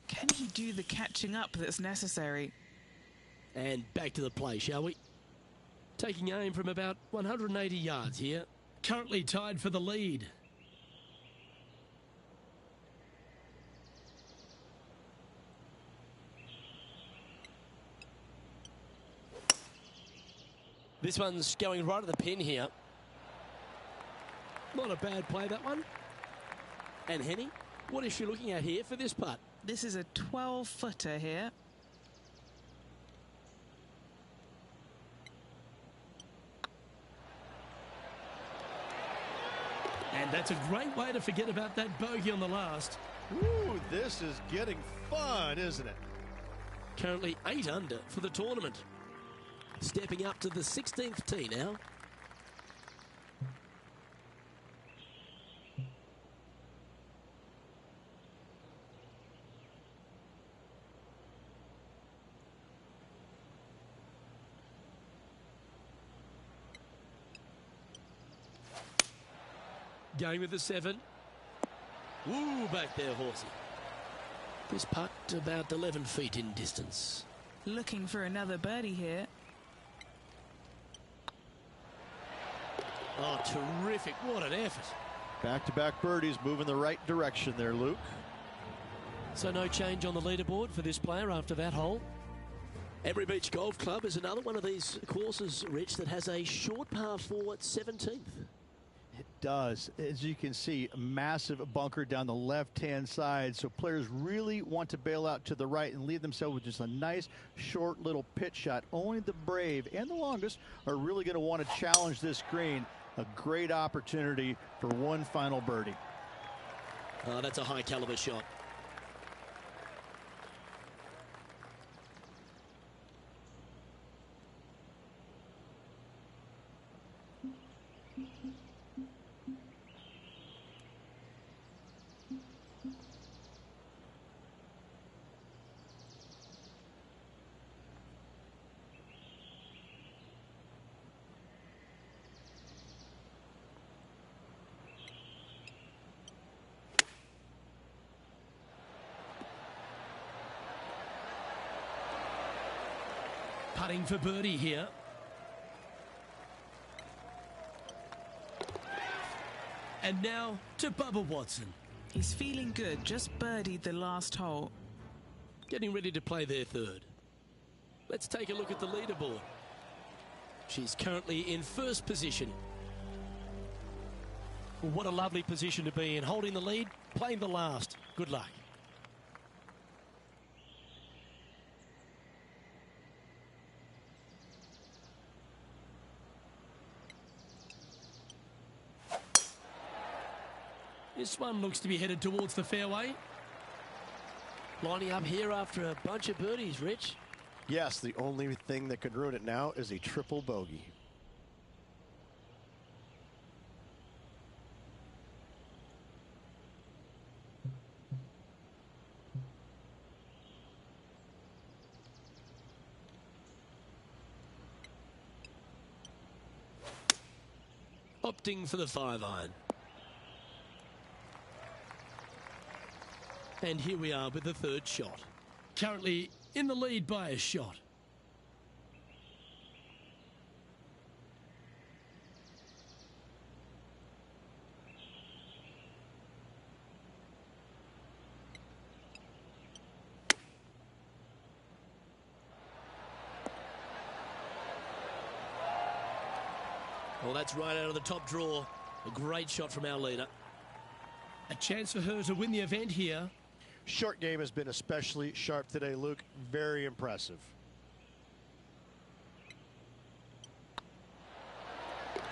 Can he do the catching up that's necessary? And back to the play, shall we? Taking aim from about 180 yards here. Currently tied for the lead. This one's going right at the pin here. Not a bad play, that one. And Henny, what is she looking at here for this putt? This is a 12-footer here. And that's a great way to forget about that bogey on the last. Ooh, this is getting fun, isn't it? Currently 8 under for the tournament. Stepping up to the 16th tee now. Going with the 7. Woo, back there, horsey. This putt about 11 feet in distance. Looking for another birdie here. Oh, terrific. What an effort. Back-to-back birdies moving the right direction there, Luke. So no change on the leaderboard for this player after that hole. Emery Beach Golf Club is another one of these courses, Rich, that has a short par 4 at 17th. It does. As you can see, a massive bunker down the left-hand side. So players really want to bail out to the right and leave themselves with just a nice, short little pitch shot. Only the brave and the longest are really going to want to challenge this green. A great opportunity for one final birdie. Oh, that's a high-caliber shot. Putting for birdie here. And now to Bubba Watson. He's feeling good, just birdied the last hole. Getting ready to play their third. Let's take a look at the leaderboard. She's currently in first position. What a lovely position to be in. Holding the lead, playing the last. Good luck. This one looks to be headed towards the fairway. Lining up here after a bunch of birdies, Rich. Yes, the only thing that could ruin it now is a triple bogey. Opting for the 5-iron. And here we are with the third shot. Currently in the lead by a shot. Well, that's right out of the top drawer. A great shot from our leader. A chance for her to win the event here. Short game has been especially sharp today, Luke. Very impressive.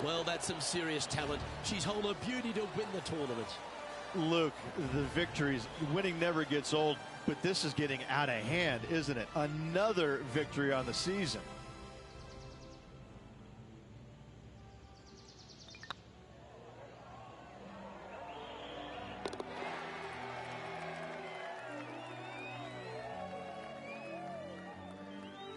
Well, that's some serious talent. She's whole a beauty to win the tournament. Luke, the victories, winning never gets old, but this is getting out of hand, isn't it? Another victory on the season.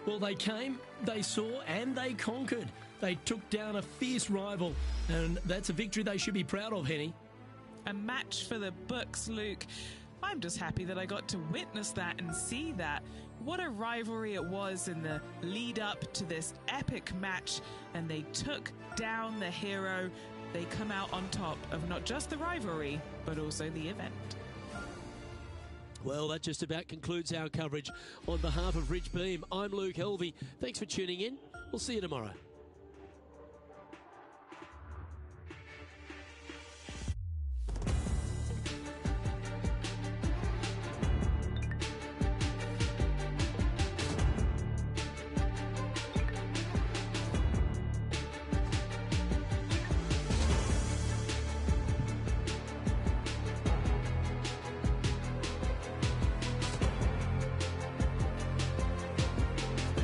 Well, they came, they saw, and they conquered. They took down a fierce rival, and that's a victory they should be proud of, Henny. A match for the books, Luke. I'm just happy that I got to witness that and see that. What a rivalry it was in the lead up to this epic match, and they took down the hero. They come out on top of not just the rivalry, but also the event. Well, that just about concludes our coverage. On behalf of Rich Beam, I'm Luke Helvey. Thanks for tuning in. We'll see you tomorrow.